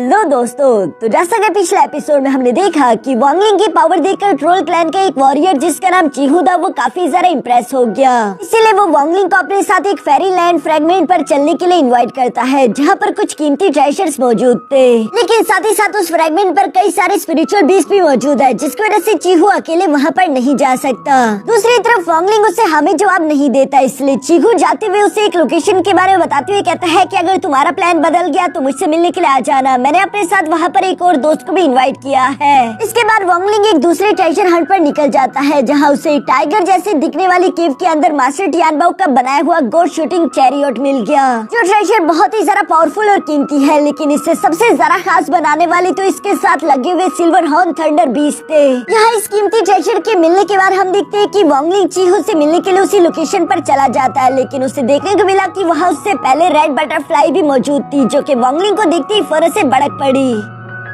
Hello दोस्तों, तो जैसा कि पिछले एपिसोड में हमने देखा कि वांगलिंग की पावर देखकर ट्रोल क्लैन का एक वॉरियर जिसका नाम चीहू था वो काफी ज्यादा इम्प्रेस हो गया। इसीलिए वो वांगलिंग को अपने साथ एक फेरी लैंड फ्रेगमेंट पर चलने के लिए इनवाइट करता है जहाँ पर कुछ कीमती ट्रेजर्स मौजूद थे, लेकिन साथ ही साथ उस फ्रेगमेंट पर कई सारे स्पिरिचुअल बीस्ट भी मौजूद है जिसकी वजह से चीहू अकेले वहाँ पर नहीं जा सकता। दूसरी तरफ वांगलिंग उसे हमें जवाब नहीं देता, इसलिए चीहू जाते हुए उसे एक लोकेशन के बारे में बताते हुए कहता है कि अगर तुम्हारा प्लान बदल गया तो मुझसे मिलने के लिए आ जाना। मैंने अपने साथ वहाँ पर एक और दोस्त को भी इनवाइट किया है। इसके बाद वांगलिंग एक दूसरे ट्रेजर हंट पर निकल जाता है जहाँ उसे टाइगर जैसे दिखने वाली केव के अंदर मास्टर टियानबाओ का बनाया हुआ गोड शूटिंग चैरियट मिल गया, जो ट्रेजर बहुत ही ज्यादा पावरफुल और कीमती है। लेकिन इससे सबसे ज्यादा खास बनाने वाली तो इसके साथ लगे हुए सिल्वर हॉर्न थंडर बीस्ट थे। यहाँ इस कीमती ट्रेजर के मिलने के बाद हम देखते हैं कि वांगलिंग चीहू से मिलने के लिए उसी लोकेशन पर चला जाता है, लेकिन उसे देखने को मिला कि वहाँ उससे पहले रेड बटरफ्लाई भी मौजूद थी जो कि वांगलिंग को देखते ही फौरन से भड़क पड़ी।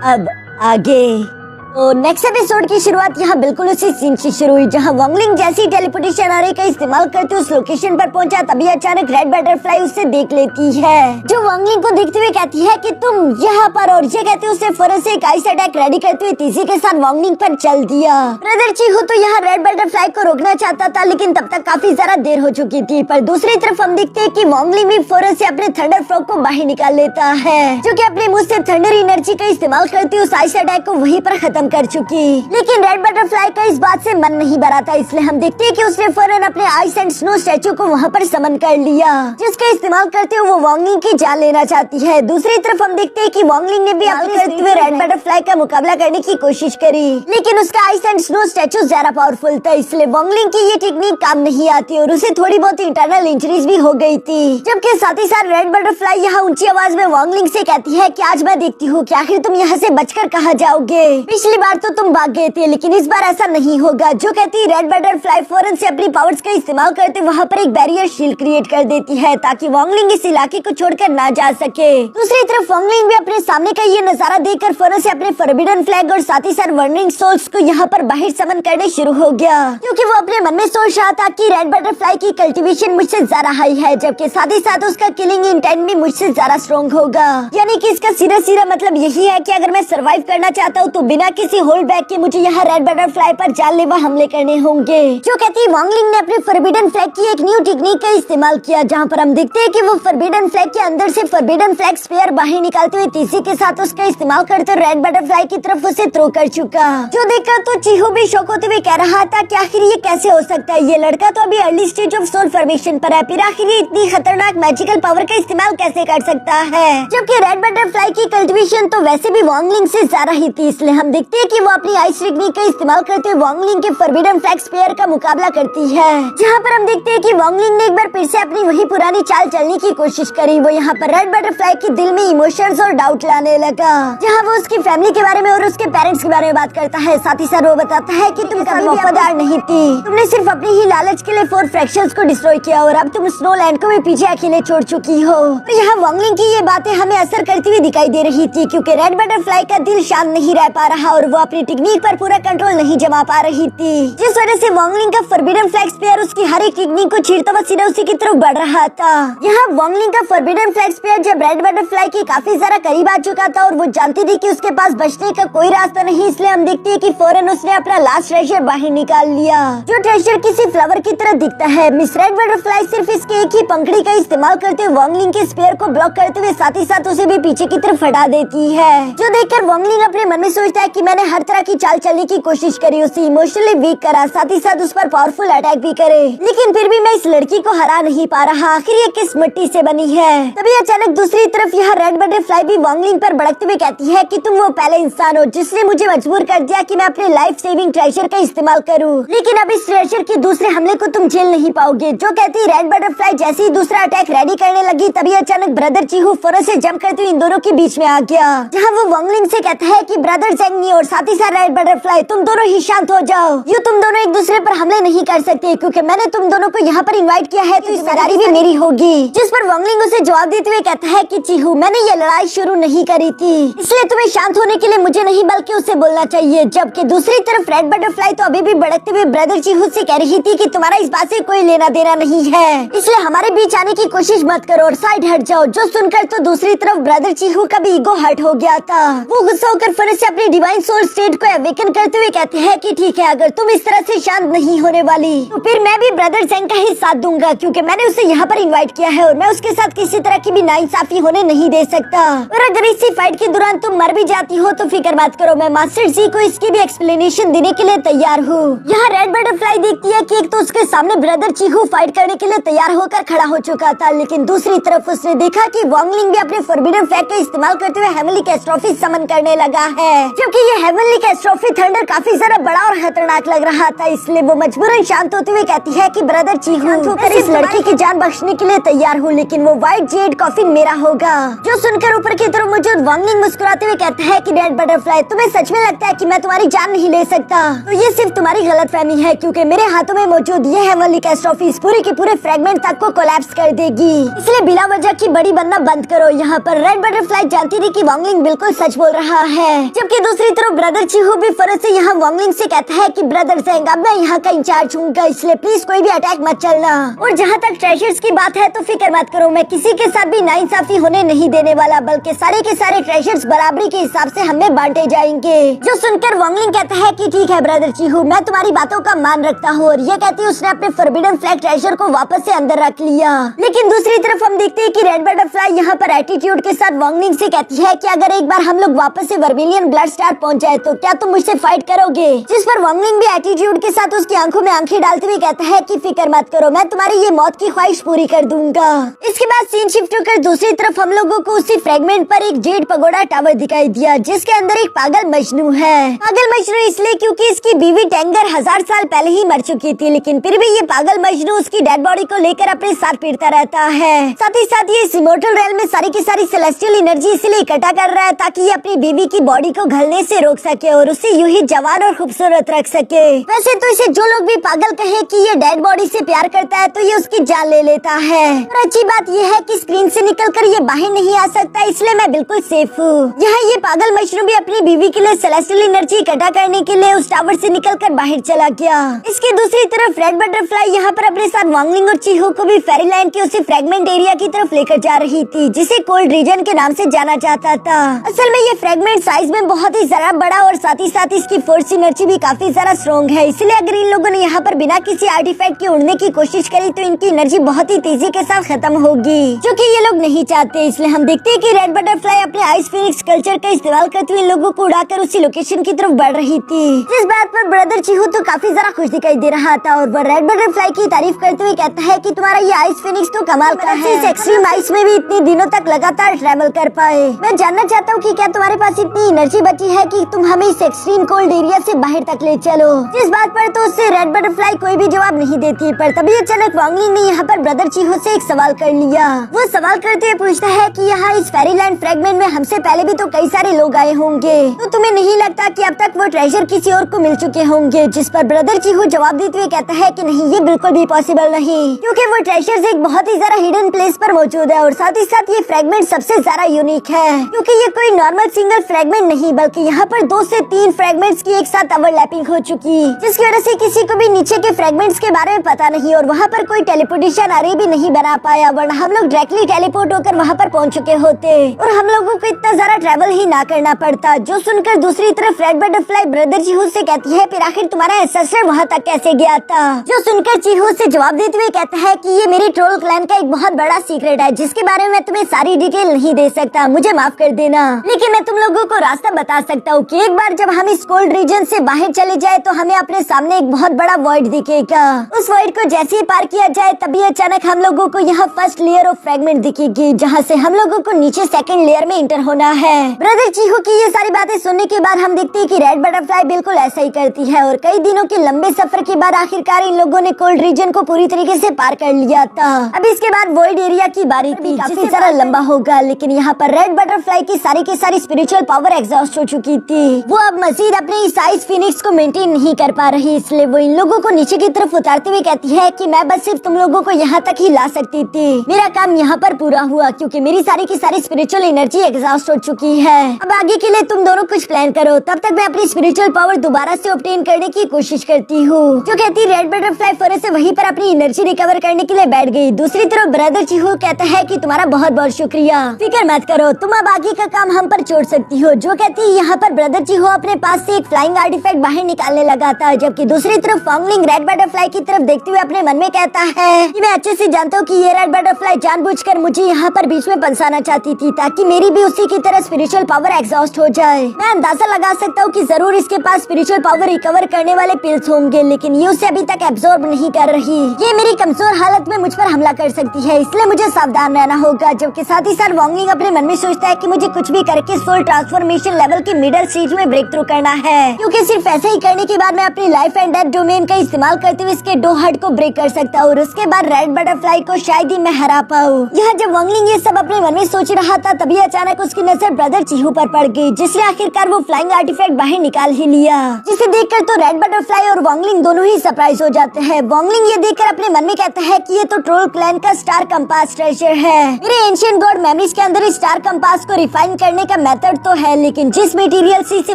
अब आगे तो नेक्स्ट एपिसोड की शुरुआत यहाँ बिल्कुल उसी सीन से शुरू हुई जहाँ वांगलिंग जैसी टेलीपोर्टेशन आरे का इस्तेमाल करते उस लोकेशन पर पहुंचा, तभी अचानक रेड बटरफ्लाई उससे देख लेती है, जो वांगलिंग को देखते हुए कहती है कि तुम यहाँ पर, और ये कहते उसे फौरन से एक आइस अटैक रेडी करते हुए तेजी के साथ वांगलिंग पर चल दिया। ब्रदर चीहू तो यहाँ रेड बटरफ्लाई को रोकना चाहता था, लेकिन तब तक काफी ज्यादा देर हो चुकी थी। पर दूसरी तरफ हम देखते हैं कि वांगलिंग भी फौरन से अपने थंडर फ्रॉग को बाहर निकाल लेता है, जो कि अपने मुंह से थंडर एनर्जी का इस्तेमाल करते उस आइस अटैक को वहीं पर खत्म कर चुकी। लेकिन रेड बटरफ्लाई का इस बात से मन नहीं भरा था, इसलिए हम देखते हैं कि उसने फौरन अपने आइस एंड स्नो स्टैचू को वहाँ पर समन कर लिया, जिसका इस्तेमाल करते हुए वो वांगलिंग की जान लेना चाहती है। दूसरी तरफ हम देखते हैं कि वांगलिंग ने भी अपने करते हुए रेड बटरफ्लाई का मुकाबला करने की कोशिश करी, लेकिन उसका आइस एंड स्नो स्टैचू ज्यादा पावरफुल था, इसलिए वांगलिंग की ये टेक्निक काम नहीं आती और उसे थोड़ी बहुत इंटरनल इंजरीज भी हो गई थी। जबकि साथ ही साथ रेड बटरफ्लाई यहाँ ऊंची आवाज में वांगलिंग से कहती है कि आज मैं देखती हूँ कि आखिर तुम यहाँ से बचकर कहाँ जाओगे। पिछली बार तो तुम भाग गए थे, लेकिन इस बार ऐसा नहीं होगा। जो कहती रेड बटरफ्लाई फौरन से अपनी पावर्स का इस्तेमाल करते वहाँ पर एक बैरियर शील्ड क्रिएट कर देती है ताकि वांगलिंग इस इलाके को छोड़कर ना जा सके। दूसरी तरफ वांगलिंग भी अपने सामने का ये नजारा देखकर फौरन से अपने फॉरबिडन फ्लैग और साथ ही साथ वर्निंग सोल्स को यहाँ पर बाहर समन करने शुरू हो गया, क्योंकि वो अपने मन में सोच रहा था कि रेड बटरफ्लाई की कल्टीवेशन मुझसे ज्यादा हाई है, जबकि साथ ही साथ उसका किलिंग इंटेंट भी मुझसे ज्यादा स्ट्रॉन्ग होगा। यानी कि इसका सीधा सीधा मतलब यही है कि अगर मैं सर्वाइव करना चाहता हूँ तो बिना किसी होल्ड बैक के मुझे यहाँ रेड बटरफ्लाई पर जानलेवा हमले करने होंगे। जो कहती वांगलिंग ने अपने फॉरबिडन फ्लैग की एक न्यू टेक्निक का इस्तेमाल किया, जहाँ पर हम देखते हैं कि वो फॉरबिडन फ्लैग के अंदर से फॉरबिडन फ्लैग स्पेयर बाहर निकालते हुए तेजी के साथ उसका इस्तेमाल करते रेड बटरफ्लाई की तरफ उसे थ्रो कर चुका। जो देखकर तो चीहू भी शौक होते हुए कह रहा था कि आखिर ये कैसे हो सकता है, ये लड़का तो अभी early stage of soul formation पर है, फिर आखिर ये इतनी खतरनाक मैजिकल पावर का इस्तेमाल कैसे कर सकता है। जबकि रेड बटरफ्लाई की कल्टीवेशन तो वैसे भी वांगलिंग से ज्यादा ही थी, इसलिए हम देखते हैं कि वो अपनी आइस टेक्निक का इस्तेमाल करते हुए वांगलिंग के फॉरबिडन फ्लैग स्पेयर का मुकाबला करती है, जहाँ पर हम देखते हैं कि वांगलिंग ने एक बार फिर से अपनी वही पुरानी चाल चलने की कोशिश करी। वो यहाँ पर रेड बटरफ्लाई के दिल में इमोशंस और डाउट लाने लगा, जहाँ वो उसकी फैमिली के बारे में और उसके पेरेंट्स के बारे में बात करता है। साथ ही साथ वो बताता है कि तुम कभी वफादार नहीं थी, तुमने सिर्फ अपनी ही लालच के लिए 4 फ्रैक्शंस को डिस्ट्रॉय किया और अब तुम स्नो लैंड को भी पीछे अकेले छोड़ चुकी हो। तो यहाँ वांगलिंग की ये बातें हमें असर करती हुई दिखाई दे रही थी, क्योंकि रेड बटरफ्लाई का दिल शांत नहीं रह पा रहा और वो अपनी टेक्निक पर पूरा कंट्रोल नहीं जमा पा रही थी, जिस वजह से वांगलिंग का फॉरबिडन फ्लैग स्पेयर उसकी हर एक टेक्निक को छीनता हुआ सीधा उसी की तरफ बढ़ रहा था। यहाँ वांगलिंग का फॉरबिडन फ्लैग स्पेयर जब रेड बटरफ्लाई के काफी ज्यादा करीब आ चुका था और वो जानती थी कि उसके पास बचने का कोई रास्ता नहीं, इसलिए हम देखते हैं कि फौरन उसने अपना लास्ट ट्रेजर बाहर निकाल लिया, जो ट्रेजर किसी फ्लावर की तरह दिखता है। मिस रेड बटरफ्लाई सिर्फ इसके एक ही पंखड़ी का इस्तेमाल करते हुए वांगलिंग के स्पेयर को ब्लॉक करते हुए साथ ही साथ उसे भी पीछे की तरफ हटा देती है, जो देखकर वांगलिंग अपने मन में सोचता है कि मैंने हर तरह की चाल चलने की कोशिश करी, उसे इमोशनली वीक करा, साथ ही साथ उस पर पावरफुल अटैक भी करे, लेकिन फिर भी मैं इस लड़की को हरा नहीं पा रहा, आखिर ये किस मिट्टी से बनी है। तभी अचानक दूसरी तरफ यह रेड बटरफ्लाई भी वांगलिंग पर भड़कते हुए कहती है कि तुम वो पहले इंसान हो जिसने मुझे मजबूर कर दिया कि मैं अपने लाइफ सेविंग ट्रेजर का इस्तेमाल करूं, लेकिन अब इस ट्रेजर के दूसरे हमले को तुम झेल नहीं पाओगे। जो कहती रेड बटरफ्लाई जैसे ही दूसरा अटैक रेडी करने लगी, तभी अचानक ब्रदर चीहू फौरन से जंप करते हुए इन दोनों के बीच में आ गया, जहाँ वो वांगलिंग से कहता है कि ब्रदर जेंगनी और साथ ही साथ रेड बटरफ्लाई तुम दोनों ही शांत हो जाओ। यूँ तुम दोनों एक दूसरे पर हमले नहीं कर सकते क्योंकि मैंने तुम दोनों को यहाँ पर इनवाइट किया है, तो जिम्मेदारी भी मेरी होगी। जिस पर वांगलिंग उसे जवाब देते हुए कहता है कि चीहू, मैंने ये लड़ाई शुरू नहीं करी थी, इसलिए तुम्हें शांत होने के लिए मुझे नहीं बल्कि उसे बोलना चाहिए। जबकि दूसरी तरफ रेड बटरफ्लाई तो अभी भी भड़कते हुए ब्रदर चीहू से कह रही थी कि तुम्हारा इस बात से कोई लेना देना नहीं है, इसलिए हमारे बीच आने की कोशिश मत करो और साइड हट जाओ। जो सुनकर तो दूसरी तरफ ब्रदर चीहू का भी ईगो हर्ट हो गया था। वो गुस्सा होकर फिर से अपनी डिवाइन सोल स्टेट को अवेकन करते हुए कहते हैं कि ठीक है, अगर तुम इस तरह से शांत नहीं होने वाली तो फिर मैं भी ब्रदर जेंग का ही साथ दूंगा, क्योंकि मैंने उसे यहाँ पर इनवाइट किया है और मैं उसके साथ किसी तरह की भी नाइंसाफी होने नहीं दे सकता। और अगर इसी फाइट के दौरान तुम मर भी जाती हो तो फिक्र मत करो, मैं मास्टर जी को इसकी भी एक्सप्लेनेशन देने के लिए तैयार हूँ। यहाँ रेड बटरफ्लाई देखती है कि एक तो उसके सामने ब्रदर चीहू फाइट करने के लिए तैयार होकर खड़ा हो चुका था, लेकिन दूसरी तरफ उसने देखा कि वांगलिंग भी अपने फॉरबिडन फ्लैग का इस्तेमाल करते हुए हेवनली कैस्ट्रोफी समन करने लगा है। क्योंकि ये हेवनली कैस्ट्रोफी थंडर काफी ज्यादा बड़ा और खतरनाक लग रहा था, इसलिए वो मजबूरन शांत होते हुए कहती है कि ब्रदर चीहू, होकर इस लड़की की जान बख्शने के लिए तैयार हूँ, लेकिन वो व्हाइट जेड कॉफिन मेरा होगा। जो सुनकर ऊपर की तरफ मौजूद वांगलिंग मुस्कुराते हुए कहता है कि रेड बटरफ्लाई, तुम्हें सच में लगता है कि मैं तुम्हारी जान नहीं ले सकता? तो ये सिर्फ तुम्हारी गलतफहमी है, क्योंकि मेरे हाथों में मौजूद ये हेवनली कैस्ट्रोफी पूरे के पूरे फ्रेगमेंट तक को कोलैप्स कर देगी, इसलिए बिना वजह की बड़ी बनना बंद करो। यहाँ पर रेड बटरफ्लाई जानती थी कि वांगलिंग बिल्कुल सच बोल रहा है, जबकि दूसरी तरफ ब्रदर चीहू भी फौरन से यहाँ वांगलिंग से कहता है कि ब्रदर जेंग, अब मैं यहाँ का इंचार्ज हूँ, इसलिए प्लीज कोई भी अटैक मत चलना। और जहाँ तक ट्रेजर्स की बात है तो फिक्र मत करो, मैं किसी के साथ भी नाइंसाफी होने नहीं देने वाला, बल्कि सारे के सारे ट्रेजर्स बराबरी के हिसाब से हमें बांटे जाएंगे। जो सुनकर वांगलिंग कहता है कि ठीक है ब्रदर चीहू, मैं तुम्हारी बातों का मान रखता हूँ, और ये कहती उसने अपने फॉरबिडन फ्लैग ट्रेजर को वापस से अंदर रख लिया। लेकिन दूसरी तरफ हम देखते हैं कि रेड बटरफ्लाई यहाँ पर एटीट्यूड के साथ वांगलिंग से कहती है कि अगर एक बार हम लोग वापस से वर्मिलियन ब्लड स्टार पहुँच जाए तो क्या तुम मुझसे फाइट करोगे? जिस पर वांगलिंग भी एटीट्यूड के साथ उसकी आंखों में आंखें डालते हुए कहता है कि फिक्र मत करो, मैं तुम्हारी ये मौत की ख्वाहिश पूरी कर दूंगा। इसके बाद सीन शिफ्ट होकर दूसरी तरफ हम लोगों को उसी फ्रेगमेंट पर एक जेड पगोडा टावर दिखाई दिया, जिसके अंदर एक पागल मजनू है। पागल मजनू इसलिए क्योंकि इसकी बीवी टेंगर 1000 साल पहले ही मर चुकी थी, लेकिन फिर भी ये पागल मजनू उसकी डेड बॉडी को लेकर अपने साथ पीटता रहता है। साथ ही साथ ये इस इमोर्टल रेल में सारी की सारी सेलेस्टियल एनर्जी इसलिए इकट्ठा कर रहा है ताकि ये अपनी बीवी की बॉडी को गलने से रोक सके और उसे यूं ही जवान और खूबसूरत रख सके। वैसे तो इसे जो लोग भी पागल कहे कि ये डेड बॉडी से प्यार करता है तो ये उसकी जान ले लेता है। और अच्छी बात ये है कि स्क्रीन से निकलकर ये बाहर नहीं आ सकता, इसलिए मैं बिल्कुल सेफ हूँ। यहाँ ये पागल मशरूम भी अपनी बीवी के लिए सेलेस्टियल एनर्जी इकट्ठा करने के लिए उस टावर से निकलकर बाहर चला गया। इसकी दूसरी तरफ रेड बटरफ्लाई यहाँ पर अपने साथ वांगलिंग और चीहू को भी फेरीलैंड के उसी फ्रेगमेंट एरिया की तरफ लेकर जा रही थी, जिसे कोल्ड रीजन के नाम से जाना जाता था। असल में ये फ्रेगमेंट साइज में बहुत ही ज्यादा बड़ा और साथ ही साथ इसकी फोर्स एनर्जी भी काफी ज्यादा स्ट्रॉन्ग है, इसलिए अगर इन लोगों ने यहाँ पर बिना किसी आर्टिफैक्ट के उड़ने की कोशिश करी तो इनकी एनर्जी बहुत ही तेजी के साथ खत्म होगी, जो कि ये लोग नहीं चाहते। इसलिए हम देखते हैं कि रेड बटरफ्लाई अपने आइस फिनिक्स कल्चर का इस्तेमाल करते हुए लोगों को उड़ाकर उसी लोकेशन की तरफ बढ़ रही थी। इस बात पर ब्रदर चीहू तो काफी ज्यादा खुश दिखाई दे रहा था और वह रेड बटरफ्लाई की तारीफ करते हुए कहता है कि तुम्हारा ये आइस फिनिक्स तो कमाल का है, इस एक्सट्रीम आइस में भी इतने दिनों तक लगातार ट्रैवल कर पाए। मैं जानना चाहता हूँ कि क्या तुम्हारे पास इतनी एनर्जी बची है कि तुम हमें इस एक्सट्रीम कोल्ड एरिया से बाहर तक ले चलो। जिस बात पर तो उससे रेड बटरफ्लाई कोई भी जवाब नहीं देती, पर तभी अचानक वांगलिंग ने यहाँ पर ब्रदर चीहू से एक सवाल कर लिया। वो सवाल करते हुए पूछता है कि यहाँ इस फेरीलैंड फ्रेगमेंट में हमसे पहले भी तो कई सारे लोग आए होंगे, तो तुम्हें नहीं लगता कि अब तक वो ट्रेजर किसी और को मिल चुके होंगे? जिस पर ब्रदर चीहू जवाब देते हुए कहता है कि नहीं, ये बिल्कुल भी पॉसिबल नहीं, क्योंकि वो ट्रेजर्स एक बहुत ही ज्यादा हिडन प्लेस पर मौजूद है और साथ ही साथ ये फ्रेगमेंट सबसे ज्यादा यूनिक है, क्योंकि ये कोई नॉर्मल सिंगल फ्रेगमेंट नहीं बल्कि यहाँ पर 2 से 3 फ्रेगमेंट्स की एक साथ ओवरलैपिंग हो चुकी, जिसकी वजह से किसी को भी नीचे के फ्रेगमेंट्स के बारे में पता नहीं और वहाँ पर कोई टेलीपोर्टेशन अरे भी नहीं बना पाया, वरना हम लोग डायरेक्टली टेलीपोर्ट होकर वहाँ पर पहुँच चुके होते और हम लोगों को इतना ज्यादा ट्रैवल ही ना करना पड़ता। जो सुनकर दूसरी तरफ रेड बटरफ्लाई ब्रदर चीहू से कहती है फिर आखिर तुम्हारा एंसेस्टर वहाँ तक कैसे गया था? जो सुनकर चीहू से जवाब देते हुए कहता है कि ये मेरी ट्रोल क्लैन का एक बहुत बड़ा सीक्रेट है, जिसके बारे में मैं तुम्हें सारी डिटेल नहीं दे सकता, मुझे माफ कर देना, लेकिन मैं तुम लोगों को रास्ता बता सकता हूँ कि एक बार जब हम इस कोल्ड रीजन से बाहर चले जाए तो हमें अपने सामने एक बहुत बड़ा वॉइड दिखेगा। उस वॉइड को जैसे ही पार किया जाए तभी अचानक हम लोगों को यहाँ फर्स्ट लेयर ऑफ फ्रेगमेंट दिखेगी, जहाँ से हम लोगों को नीचे सेकंड लेयर में इंटर होना है। ब्रदर चीहू की ये सारी बातें सुनने के बाद हम देखते हैं कि रेड बटरफ्लाई बिल्कुल ऐसा ही करती है और कई दिनों के लंबे सफर के बाद आखिरकार इन लोगों ने कोल्ड रीजन को पूरी तरीके से पार कर लिया था। अब इसके बाद वॉइड एरिया की बारी थी, काफी सारा लंबा होगा, लेकिन यहाँ पर रेड बटरफ्लाई की सारी स्पिरिचुअल पावर एग्जॉस्ट हो चुकी थी, वो अब मजीद अपने साइज फिनिक्स को मेंटेन नहीं कर पा रही, इसलिए वो इन लोगों को नीचे की तरफ उतारते हुए कहती है कि मैं बस सिर्फ तुम लोगों को यहाँ तक ही ला सकती थी, मेरा काम यहाँ पर पूरा हुआ क्योंकि मेरी सारी की सारी स्पिरिचुअल एनर्जी एग्जॉस्ट हो चुकी है। अब आगे के लिए तुम दोनों कुछ प्लान करो, तब तक मैं अपनी स्पिरिचुअल पावर दोबारा से ऑब्टेन करने की कोशिश करती हूँ। जो कहती रेड बटरफ्लाई फौरन से वहीं पर अपनी एनर्जी रिकवर करने के लिए बैठ गई। दूसरी तरफ ब्रदर चीहू कहता है कि तुम्हारा बहुत बहुत शुक्रिया, फिक्र मत करो, तुम अब आगे का काम हम पर छोड़ सकती हो। जो कहती है यहाँ पर ब्रदर चीहू अपने पास से एक फ्लाइंग आर्टिफैक्ट बाहर निकालने लगा था, जबकि दूसरी तरफ वांगलिंग रेड बटरफ्लाई की तरफ देखते हुए अपने मन में कहता है कि मैं अच्छे से जानता हूँ कि ये रेड बटरफ्लाई जानबूझकर मुझे यहाँ पर बीच में फंसाना चाहती थी ताकि मेरी भी उसी की तरह स्पिरिचुअल पावर एग्जॉस्ट हो जाए। मैं अंदाजा लगा सकता हूँ कि जरूर इसके पास स्पिरिचुअल पावर रिकवर करने वाले पिल्स होंगे, लेकिन ये उसे अभी तक एब्जॉर्ब नहीं कर रही। ये मेरी कमजोर हालत में मुझ पर हमला कर सकती है, इसलिए मुझे सावधान रहना होगा। जबकि साथ ही साथ वांगलिंग अपने मन में सोचता है कि मुझे कुछ भी करके सोल ट्रांसफॉर्मेशन लेवल की मिडिल स्टेज में ब्रेक थ्रू करना है, क्योंकि सिर्फ ऐसे ही करने के बाद मैं अपनी लाइफ एंड डेथ डोमेन का इस्तेमाल करते हुए इसके 2 हार्ट को ब्रेक कर सकता हूँ और उसके बाद रेड बटरफ्लाई को शायद ही मैं हरा पाऊँ। यह जब वांगलिंग ये सब अपने मन में सोच रहा था तभी अचानक उसकी नजर ब्रदर चीहू पर पड़ गई, जिसने आखिरकार वो फ्लाइंग आर्टिफैक्ट बाहर निकाल ही लिया, जिसे देखकर तो रेड बटरफ्लाई और वांगलिंग दोनों ही सरप्राइज हो जाते हैं। वांगलिंग ये देखकर अपने मन में कहता है कि ये तो ट्रोल क्लैन का स्टार कंपास ट्रेजर है। मेरे एंशिएंट गॉड मेमोरीज के अंदर इस स्टार कंपास को रिफाइन करने का मेथड तो है, लेकिन जिस मटेरियल से इसे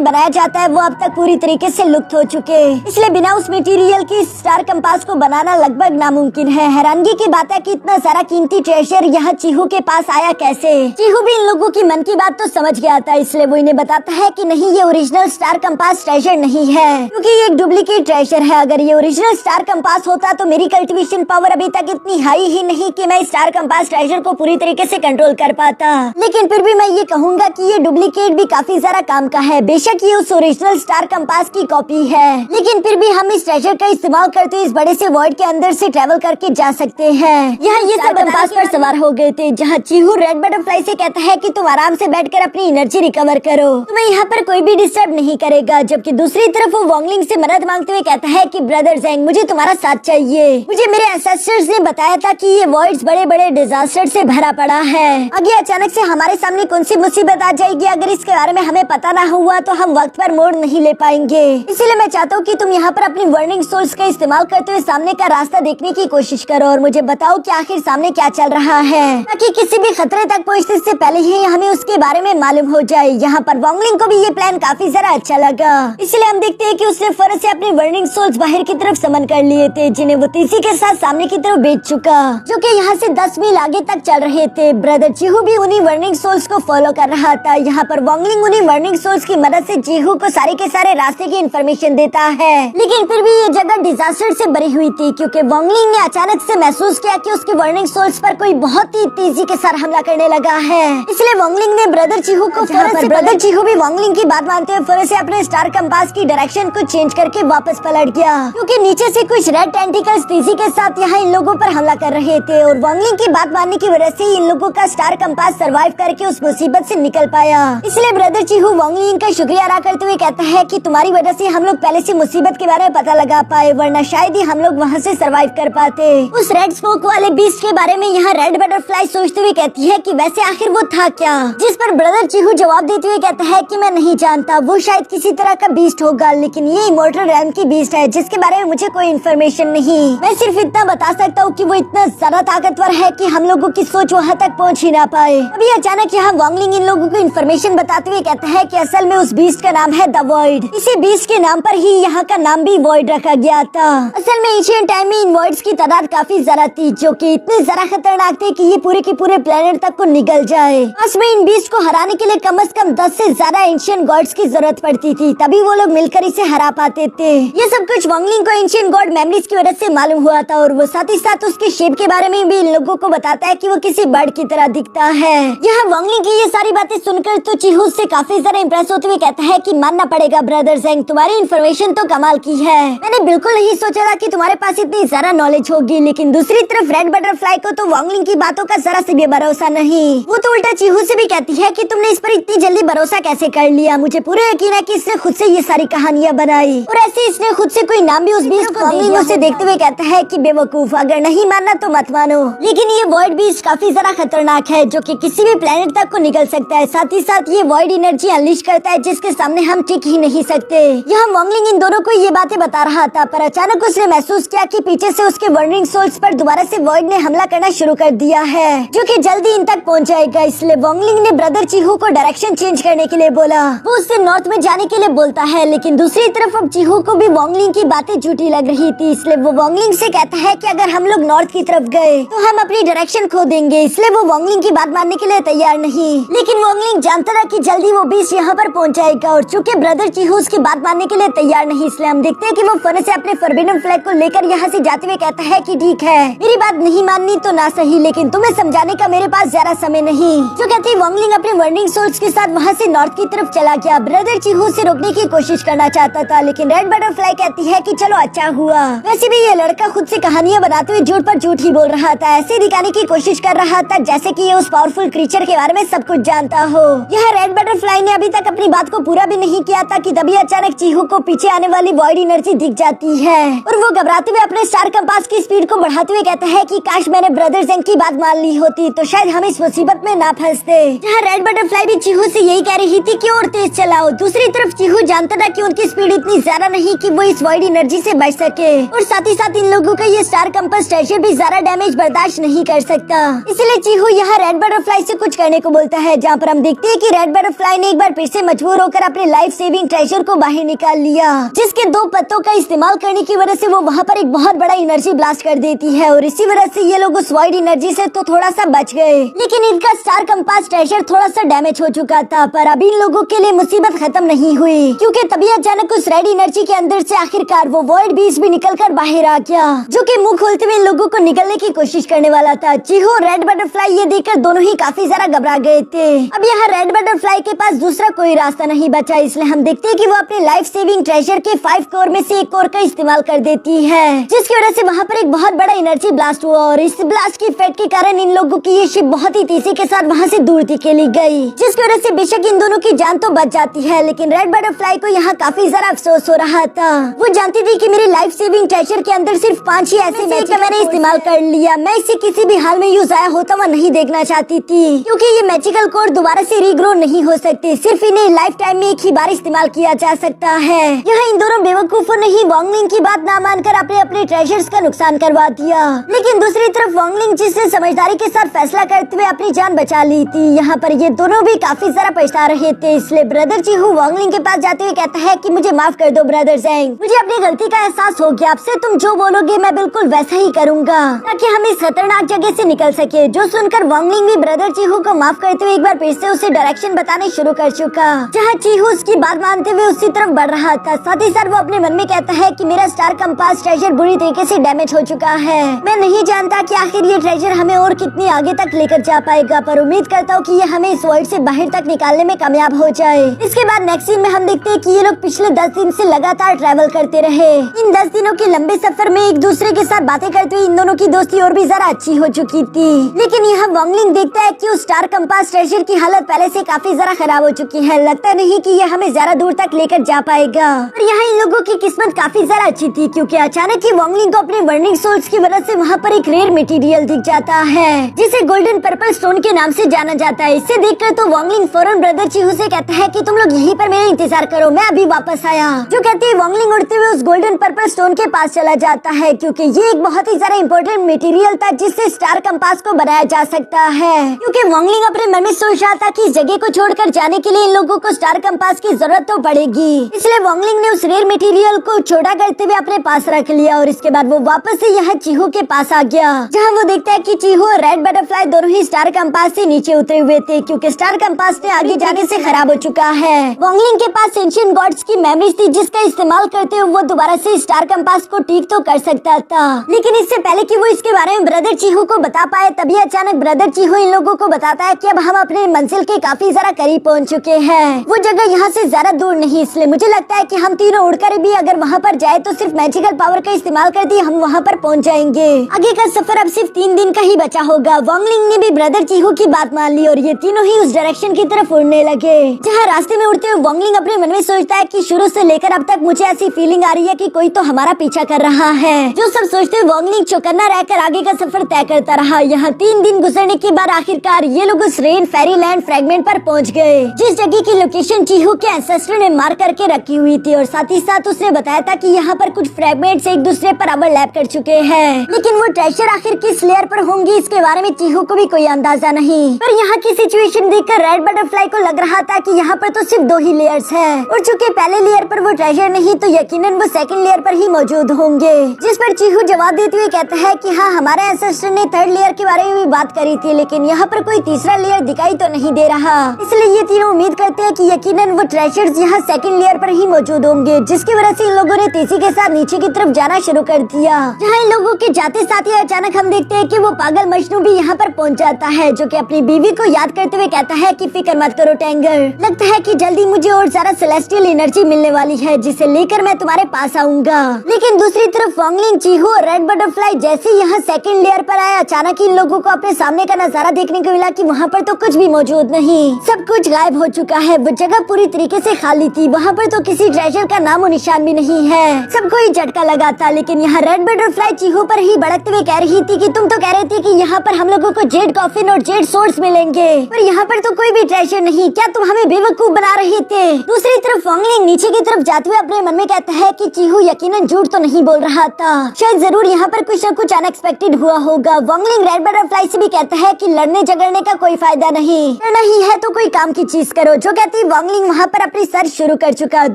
बनाया जाता है वो अब तक पूरी तरीके से लुप्त हो चुके, इसलिए बिना उस मटेरियल की स्टार कंपास को बनाना लगभग नामुमकिन है। हैरानगी की बात है कि इतना सारा कीमती ट्रेजर यहाँ चीहू के पास आया कैसे। चीहू भी इन लोगों की मन की बात तो समझ गया था, इसलिए वो इन्हें बताता है कि नहीं, ये ओरिजिनल स्टार कंपास ट्रेजर नहीं है, क्योंकि ये एक डुप्लीकेट ट्रेजर है। अगर ये ओरिजिनल स्टार कंपास होता तो मेरी कल्टीवेशन पावर अभी तक इतनी हाई ही नहीं कि मैं स्टार कंपास ट्रेजर को पूरी तरीके से कंट्रोल कर पाता। लेकिन फिर भी मैं ये कहूँगा कि ये डुप्लीकेट भी काफी सारा काम का है। बेशक ये उस ओरिजिनल स्टार कंपास की कॉपी है, लेकिन फिर भी हम इस ट्रेजर का इस्तेमाल करते इस बड़े से वर्ल्ड के अंदर से ट्रेवल करके जा सकते हैं। यहाँ ये सब कंपास पर सवार हो गए थे, जहाँ चीहू रेड बटरफ्लाई से कहता है कि तुम आराम से बैठकर अपनी एनर्जी रिकवर करो, तुम्हें यहाँ पर कोई भी डिस्टर्ब नहीं करेगा। जबकि दूसरी तरफ वो वांगलिंग से मदद मांगते हुए कहता है कि ब्रदर ज़ेंग, मुझे तुम्हारा साथ चाहिए। मुझे मेरे एंसेस्टर्स ने बताया था कि ये वर्ल्ड बड़े बड़े डिजास्टर से भरा पड़ा है। आगे अचानक से हमारे सामने कौन सी मुसीबत आ जाएगी, अगर इसके बारे में हमें पता ना हुआ तो हम वक्त पर मोड़ नहीं ले पाएंगे। इसलिए मैं चाहता हूँ कि तुम यहाँ पर अपनी वर्निंग सोल्स का इस्तेमाल करते हुए सामने का रास्ता देखने की कोशिश करो और मुझे बताओ कि आखिर सामने क्या चल रहा है, ताकि किसी भी खतरे तक पहुँचने से पहले ही हमें उसके बारे में मालूम हो जाए। यहाँ पर वांगलिंग को भी ये प्लान काफी जरा अच्छा लगा, इसलिए हम देखते हैं कि उसने फौरन से अपनी वर्निंग सोल्स बाहर की तरफ समन कर लिए थे, जिन्हें वो तेजी के साथ सामने की तरफ भेज चुका, जो कि यहाँ से 10 मील आगे तक चल रहे थे। ब्रदर चीहू भी उन्हीं वर्निंग सोल्स को फॉलो कर रहा था। यहाँ पर वांगलिंग उन्हीं वर्निंग सोल्स की मदद से चीहू को सारे के सारे रास्ते की इन्फॉर्मेशन देता है, लेकिन फिर भी ये जगह डिजास्टर से भरी हुई थी, क्योंकि वांगलिंग ने अचानक से महसूस किया कि उसकी वर्निंग सोल्स पर कोई बहुत ही तेजी के साथ हमला करने लगा है। इसलिए वांगलिंग ने ब्रदर चीहू को ब्रदर चीहू भी वांगलिंग की बात मानते हुए फौरन से अपने स्टार कंपास की डायरेक्शन को चेंज करके वापस पलट गया, क्योंकि नीचे से कुछ रेड टेंटिकल्स तेजी के साथ यहाँ इन लोगों पर हमला कर रहे थे और वांगलिंग की बात मानने की वजह से इन लोगों का स्टार कंपास सरवाइव करके उस मुसीबत से निकल पाया। इसलिए ब्रदर चीहू वांगलिंग का शुक्रिया अदा करते हुए कहता है कि तुम्हारी वजह से हम लोग पहले से मुसीबत के बारे में पता लगा पाए, वरना शायद ही हम लोग वहाँ से सरवाइव कर पाते। उस रेड स्मोक वाले बीस्ट के बारे में यहाँ रेड बटरफ्लाई सोचते हुए कहती है कि वैसे आखिर वो था क्या, जिस पर ब्रदर चीहू जवाब देते हुए कहता है कि मैं नहीं जानता, वो शायद किसी तरह का बीस्ट होगा, लेकिन ये इमोर्टल रैम की बीस्ट है जिसके बारे में मुझे कोई इन्फॉर्मेशन नहीं। मैं सिर्फ इतना बता सकता हूँ कि वो इतना ज्यादा ताकतवर है कि हम लोगों की सोच वहाँ तक पहुँच ही ना पाए। अभी अचानक यहाँ वांगलिंग इन लोगों को इन्फॉर्मेशन बताते हुए कहता है कि असल में उस बीस्ट का नाम है द वॉइड। इसी बीस्ट के नाम पर ही यहाँ का नाम भी वॉइड रखा गया था। असल में एशियन टाइम में इन वॉइड्स की तादाद काफी ज्यादा थी, जो कि इतने ज्यादा खतरनाक थे कि ये पूरे के पूरे प्लेनेट तक को निगल जाए। बस में इन बीस्ट को हराने के लिए कम से कम 10 से ज्यादा एंशिएंट गॉड्स की जरूरत पड़ती थी, तभी वो लोग मिलकर इसे हरा पाते थे। ये सब कुछ वांगलिंग को एंशिएंट गॉड मेमोरीज की वजह से मालूम हुआ था और वो साथ ही साथ उसके शेप के बारे में भी इन लोगों को बताता है कि वो किसी बर्ड की तरह दिखता है। यहाँ वांगलिंग की ये सारी बातें सुनकर तो चीहू से काफी ज्यादा इम्प्रेस होते हुए कहता है कि मानना पड़ेगा ब्रदर ज़ेंग, तुम्हारी इन्फॉर्मेशन तो कमाल की है। मैंने बिल्कुल नहीं सोचा था कि तुम्हारे पास इतनी ज्यादा नॉलेज होगी। लेकिन दूसरी तरफ रेड बटरफ्लाई को तो वांगलिंग की बातों का जरा से भी भरोसा नहीं। वो तो उल्टा चीहू से भी कहती है कि तुमने इस पर इतनी जल्दी भरोसा कैसे कर लिया। मुझे पूरा यकीन है कि इसने खुद से ये सारी कहानियाँ बनाई और ऐसे इसने खुद से कोई नाम भी उस बीस्ट को वांगलिंग उसे देखते हुए कहता है कि बेवकूफ, अगर नहीं मानना तो मत मानो, लेकिन ये वॉइड बीस्ट काफी ज्यादा खतरनाक है, जो कि किसी भी प्लेनेट तक को निकल सकता है। साथ ही साथ ये वॉइड एनर्जी अनलिश कर करता है जिसके सामने हम टिक ही नहीं सकते। यहाँ वॉन्गलिंग इन दोनों को ये बातें बता रहा था, पर अचानक उसने महसूस किया कि पीछे से उसके वंडरिंग सोल्स पर दोबारा से वॉइड ने हमला करना शुरू कर दिया है, जो कि जल्दी इन तक पहुँच जाएगा। इसलिए वॉन्गलिंग ने ब्रदर चीहू को डायरेक्शन चेंज करने के लिए बोला। वो उससे नॉर्थ में जाने के लिए बोलता है, लेकिन दूसरी तरफ अब चीहू को भी वॉन्गलिंग की बातें झूठी लग रही थी। इसलिए वो वॉन्गलिंग से कहता है कि अगर हम लोग नॉर्थ की तरफ गए तो हम अपनी डायरेक्शन खो देंगे। इसलिए वो वॉन्गलिंग की बात मानने के लिए तैयार नहीं, लेकिन वॉन्गलिंग जानता था कि जल्दी वो बीच यहाँ पर पहुँच जाएगा। और चूंकि ब्रदर चीहू उसकी बात मानने के लिए तैयार नहीं, इसलिए हम देखते हैं कि वो फन से अपने फॉरबिडन फ्लैग को लेकर यहाँ से जाते हुए कहता है कि ठीक है, मेरी बात नहीं माननी तो ना सही, लेकिन तुम्हें समझाने का मेरे पास ज्यादा समय नहीं। जो कहती वॉन्गलिंग अपने वंडरिंग सोल्स के साथ वहाँ से नॉर्थ की तरफ चला गया। ब्रदर चीहू से रोकने की कोशिश करना चाहता था, लेकिन रेड बटरफ्लाई कहती है कि चलो अच्छा हुआ। वैसे भी ये लड़का खुद से कहानियाँ बनाते हुए झूठ पर झूठ ही बोल रहा था, ऐसे दिखाने की कोशिश कर रहा था जैसे कि ये उस पावरफुल क्रीचर के बारे में सब कुछ जानता हो। यह रेड बटरफ्लाई ने अभी तक अपनी बात को पूरा भी नहीं किया था कि तभी अचानक चीहू को पीछे आने वाली वॉइड एनर्जी दिख जाती है और वो घबराते हुए अपने स्टार कंपास की स्पीड को बढ़ाते हुए कहता है कि काश मैंने ब्रदर ज़ेंग की बात मान ली होती तो शायद हम इस मुसीबत में ना फंसते। जहाँ रेड बटरफ्लाई भी चीहू से यही कह रही थी कि और तेज चलाओ। दूसरी तरफ चीहू जानता था कि उनकी स्पीड इतनी ज्यादा नहीं कि वो इस वॉइड एनर्जी से बच सके, और साथ ही साथ इन लोगों का ये स्टार कंपास ट्रेजर भी ज्यादा डैमेज बर्दाश्त नहीं कर सकता। इसलिए चीहू यहाँ रेड बटरफ्लाई से कुछ करने को बोलता है, जहाँ पर हम देखते हैं कि रेड बटरफ्लाई ने एक बार फिर से मजबूर होकर अपने लाइफ सेविंग ट्रेजर को बाहर निकाल लिया, जिसके 2 पत्तों का इस्तेमाल करने की वजह से वो वहाँ पर एक बहुत बड़ा एनर्जी ब्लास्ट कर देती है, और इसी वजह से ये लोग उस वॉइड एनर्जी से तो थोड़ा सा बच गए, लेकिन इनका स्टार कंपास ट्रेजर थोड़ा सा डैमेज हो चुका था। पर अभी इन लोगों के लिए मुसीबत खत्म नहीं हुई, क्योंकि तभी अचानक उस रेड एनर्जी के अंदर से आखिरकार वो वॉइड बीस्ट भी निकलकर बाहर आ गया, जो कि मुंह खोलते हुए इन लोगों को निकलने की कोशिश करने वाला था। चीहू और रेड बटरफ्लाई ये देखकर दोनों ही काफी ज्यादा घबरा गए थे। अब यहाँ रेड बटरफ्लाई के पास दूसरा कोई रास्ता नहीं बचा, इसलिए हम देखते हैं कि वो अपने लाइफ सेविंग ट्रेजर के 5 कोर में से एक कोर का इस्तेमाल कर देती है, जिसकी वजह से वहाँ पर एक बहुत बड़ा एनर्जी ब्लास्ट हुआ, और इस ब्लास्ट की इफेक्ट के कारण इन लोगों की ये शिप बहुत ही तेजी के साथ वहाँ से दूर धकेली गई, जिसकी वजह से बेशक इन दोनों की जान तो बच जाती है, लेकिन रेड बटरफ्लाई को यहाँ काफी ज्यादा अफसोस हो रहा था। वो जानती थी कि मेरे लाइफ सेविंग ट्रेजर के अंदर सिर्फ 5 ही ऐसे मैजिक मैंने इस्तेमाल कर लिया। मैं इसे किसी भी हाल में यूज आया होता हुआ नहीं देखना चाहती थी, क्योंकि ये मैजिकल कोर दोबारा से रीग्रो नहीं हो सकते, सिर्फ इन्हें लाइफ टाइम में एक ही बार इस्तेमाल किया जा सकता है। यहाँ इन दोनों बेवकूफों ने ही वॉन्गलिंग की बात ना मानकर अपने अपने ट्रेजर्स का नुकसान करवा दिया, लेकिन दूसरी तरफ वॉन्गलिंग जिसने समझदारी के साथ फैसला करते हुए अपनी जान बचा ली थी। यहाँ पर ये दोनों भी काफी ज्यादा पछता रहे थे, इसलिए ब्रदर चीहू वॉन्गलिंग के पास जाते हुए कहता है कि मुझे माफ कर दो ब्रदर ज़ेंग, मुझे अपनी गलती का एहसास हो गया, आपसे तुम जो बोलोगे मैं बिल्कुल वैसा ही करूँगा ताकि हम इस खतरनाक जगह से निकल सके। जो सुनकर वॉन्गलिंग भी ब्रदर चीहू को माफ करते हुए एक बार फिर से उसे डायरेक्शन बताने शुरू कर चुका, जहाँ चीहू उसकी बात मानते हुए उसी तरफ बढ़ रहा था। साथ ही साथ वो अपने मन में कहता है कि मेरा स्टार कंपास ट्रेजर बुरी तरीके से डैमेज हो चुका है, मैं नहीं जानता कि आखिर ये ट्रेजर हमें और कितनी आगे तक लेकर जा पाएगा, पर उम्मीद करता हूँ कि ये हमें इस वर्ल्ड से बाहर तक निकालने में कामयाब हो जाए। इसके बाद नेक्स्ट सीन में हम देखते हैं कि ये लोग पिछले 10 दिन से लगातार ट्रैवल करते रहे। इन 10 दिनों के लंबे सफर में एक दूसरे के साथ बातें करते हुए इन दोनों की दोस्ती और भी ज्यादा अच्छी हो चुकी थी, लेकिन यहाँ वॉन्गलिंग देखता है कि उस स्टार कंपास ट्रेजर की हालत पहले से काफी ज्यादा खराब हो चुकी है, लगता नहीं कि ये हमें ज्यादा दूर तक लेकर जा पाएगा। और यहाँ इन लोगों की किस्मत काफी ज्यादा अच्छी थी, क्योंकि अचानक ही वॉन्गलिंग को अपने वंडरिंग सोल्स की वजह से वहाँ पर एक रेयर मटेरियल दिख जाता है, जिसे गोल्डन पर्पल स्टोन के नाम से जाना जाता है। इसे देखकर तो वॉन्गलिंग फौरन ब्रदर चीहू से कहता है कि तुम लोग यहीं पर मेरा इंतजार करो, मैं अभी वापस आया। जो कहते हैं वॉन्गलिंग उड़ते हुए उस गोल्डन पर्पल स्टोन के पास चला जाता है, क्योंकि ये एक बहुत ही ज्यादा इंपॉर्टेंट मटेरियल था जिससे स्टार कंपास को बनाया जा सकता है। क्योंकि वॉन्गलिंग अपने मन में सोच रहा था कि इस जगह को छोड़कर जाने के लिए इन लोगों को स्टार कंपास की जरूरत तो पड़ेगी, इसलिए वॉन्गलिंग ने उस रेयर मटेरियल को छोटा करते हुए अपने पास रख लिया, और इसके बाद वो वापस से यहाँ चीहू के पास आ गया, जहाँ वो देखता है कि चीहू और रेड बटरफ्लाई दोनों ही स्टार कंपास से नीचे उतरे हुए थे, क्योंकि स्टार कंपास ने आगे जाने से खराब हो चुका है। वॉन्गलिंग के पास एंशिएंट गॉड्स की मेमोरीज थी, जिसका इस्तेमाल करते हुए वो दोबारा से स्टार कंपास को ठीक तो कर सकता था, लेकिन इससे पहले कि वो इसके बारे में ब्रदर चीहू को बता पाए, तभी अचानक ब्रदर चीहू इन लोगों को बताता है कि अब हम अपने मंजिल के काफी ज्यादा करीब पहुंच चुके हैं। वो जगह यहाँ से ज्यादा दूर नहीं, इसलिए मुझे लगता है कि हम तीनों उड़कर भी अगर वहाँ पर जाए तो सिर्फ मैजिकल पावर का इस्तेमाल कर दिए हम वहाँ पर पहुँच जाएंगे। आगे का सफर अब सिर्फ 3 दिन का ही बचा होगा। वॉन्गलिंग ने भी ब्रदर चीहू की बात मान ली और ये तीनों ही उस डायरेक्शन की तरफ उड़ने लगे। जहाँ रास्ते में उड़ते हुए वॉन्गलिंग अपने मन में सोचता है कि शुरू से लेकर अब तक मुझे ऐसी फीलिंग आ रही है कि कोई तो हमारा पीछा कर रहा है। जो सब सोचते हुए वॉन्गलिंग चौकन्ना रहकर आगे का सफर तय करता रहा। यहाँ 3 दिन गुजरने के बाद आखिरकार ये लोग उस रेन फेरी लैंड फ्रेगमेंट पर पहुँच गए, जिस जगह की लोकेशन चीहू के एंसेस्टर ने मार्क करके रखी हुई थी और साथ ही साथ उसने बताया था कि यहाँ पर कुछ फ्रेगमेंट्स एक दूसरे पर ओवरलैप कर चुके हैं, लेकिन वो ट्रेजर आखिर किस लेयर पर होंगी इसके बारे में चीहू को भी कोई अंदाजा नहीं। पर यहाँ की सिचुएशन देखकर रेड बटरफ्लाई को लग रहा था कि यहाँ पर तो सिर्फ 2 ही लेयर्स है और चूंकि पहले लेयर पर वो ट्रेजर नहीं तो यकीनन वो सेकंड लेयर पर ही मौजूद होंगे। जिस पर चीहू जवाब देते हुए कहता है कि हाँ, हमारे एंसेस्टर ने 3rd लेयर के बारे में भी बात करी थी, लेकिन यहाँ पर कोई तीसरा लेयर दिखाई तो नहीं दे रहा, इसलिए ये तीनों उम्मीद करते हैं कि यकीनन वो ट्रेजर्स यहाँ सेकंड लेयर पर ही मौजूद होंगे, जिसकी वजह से इन लोगों ने तेजी के साथ नीचे की तरफ जाना शुरू कर दिया। जहाँ इन लोगों के जाते साथ ही अचानक हम देखते हैं कि वो पागल मजनू भी यहाँ पर पहुँच जाता है, जो कि अपनी बीवी को याद करते हुए कहता है कि फिक्र मत करो टेंगर, लगता है कि जल्दी मुझे और सारा सेलेस्टियल एनर्जी मिलने वाली है जिसे लेकर मैं तुम्हारे पास आऊंगा। लेकिन दूसरी तरफ वांगलिंग, चीहू और रेड बटरफ्लाई जैसे यहाँ सेकंड लेयर पर आए, अचानक इन लोगों को अपने सामने का नजारा देखने को मिला कि वहाँ पर तो कुछ भी मौजूद नहीं, सब कुछ गायब हो चुका है। वो जगह पूरी तरीके से खाली थी, वहाँ पर तो किसी ट्रेजर का नामो निशान भी नहीं है। सबको ही झटका लगा था, लेकिन यहाँ रेड बटरफ्लाई चीहू पर ही भड़कते हुए कह रही थी कि तुम तो कह रहे थे कि यहाँ पर हम लोगों को जेड कॉफिन और जेड सोर्स मिलेंगे, पर यहाँ पर तो कोई भी ट्रेजर नहीं, क्या तुम हमें बेवकूफ बना रहे थे। दूसरी तरफ वांगलिंग नीचे की तरफ जाते हुए अपने मन में कहता है कि चीहू यकीनन झूठ तो नहीं बोल रहा था, शायद जरूर यहाँ पर कुछ न कुछ अनएक्सपेक्टेड हुआ होगा। वांगलिंग रेड बटरफ्लाई से भी कहता है कि लड़ने झगड़ने का कोई फायदा नहीं, लड़ना ही है तो कोई काम की चीज करो, जो कहती वांगलिंग वहाँ पर अपनी सर्च शुरू कर चुका।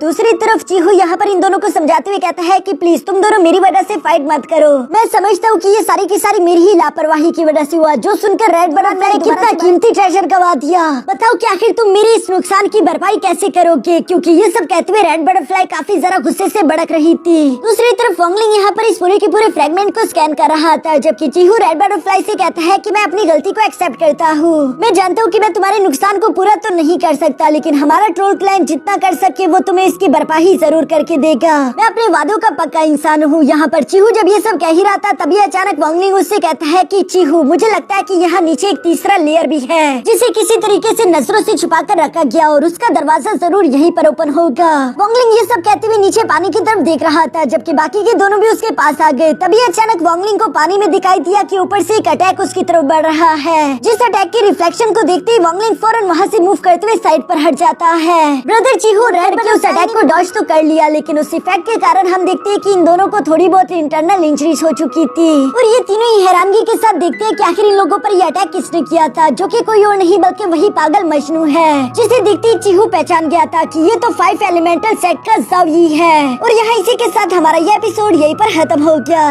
दूसरी तरफ चीहू यहाँ पर इन दोनों को समझाते हुए कहता है कि प्लीज तुम दोनों मेरी वजह से फाइट मत करो, मैं समझता हूँ कि ये सारी की सारी मेरी ही लापरवाही की वजह से हुआ। जो सुनकर रेड बटरफ्लाई ने कितना कीमती ट्रेजर गवा दिया, बताओ कि आखिर तुम मेरे इस नुकसान की भरपाई कैसे करोगे, क्योंकि ये सब कहते हुए रेड बटरफ्लाई काफी जरा गुस्से से भड़क रही थी। दूसरी तरफ वांगलिंग यहाँ पर इस पूरे के पूरे फ्रेगमेंट को स्कैन कर रहा था, जबकि चीहू रेड बटरफ्लाई से कहता है कि मैं अपनी गलती को एक्सेप्ट करता हूँ, मैं जानता हूँ कि मैं तुम्हारे नुकसान को पूरा तो नहीं कर सकता, लेकिन हमारा ट्रोल क्लैन जितना कर सके वो तुम्हें इसकी भरपाई जरूर करके देगा, मैं अपने वादों का पक्का इंसान हूँ। यहाँ पर चीहू जब ये सब कह ही रहा था, तभी अचानक वांगलिंग उससे कहता है कि चीहू मुझे लगता है कि यहाँ नीचे एक तीसरा लेयर भी है, जिसे किसी तरीके से नजरों से छुपा कर रखा गया और उसका दरवाजा जरूर यहीं पर ओपन होगा। वांगलिंग ये सब कहते हुए नीचे पानी की तरफ देख रहा था, जबकि बाकी के दोनों भी उसके पास आ गए। तभी अचानक वांगलिंग को पानी में दिखाई दिया कि ऊपर से एक अटैक उसकी तरफ बढ़ रहा है, जिस अटैक के रिफ्लेक्शन को देखते ही वांगलिंग फौरन वहाँ से मूव करते हुए साइड पर हट जाता है। ब्रदर चीहू रेड ने उस अटैक को डॉज तो कर लिया, लेकिन उस इफेक्ट के कारण हम देखते हैं कि इन दोनों को थोड़ी बहुत इंटरनल इंजरीज हो चुकी थी और ये तीनों ही हैरानगी के साथ देखते हैं कि आखिर इन लोगों पर ये अटैक किसने किया था, जो कि कोई और नहीं बल्कि वही पागल मजनू है, जिसे देखते ही चीहू पहचान गया था कि ये तो 5 एलिमेंटल सेट का ज़ावी है। और यहाँ इसी के साथ हमारा ये एपिसोड यहीं पर खत्म हो गया।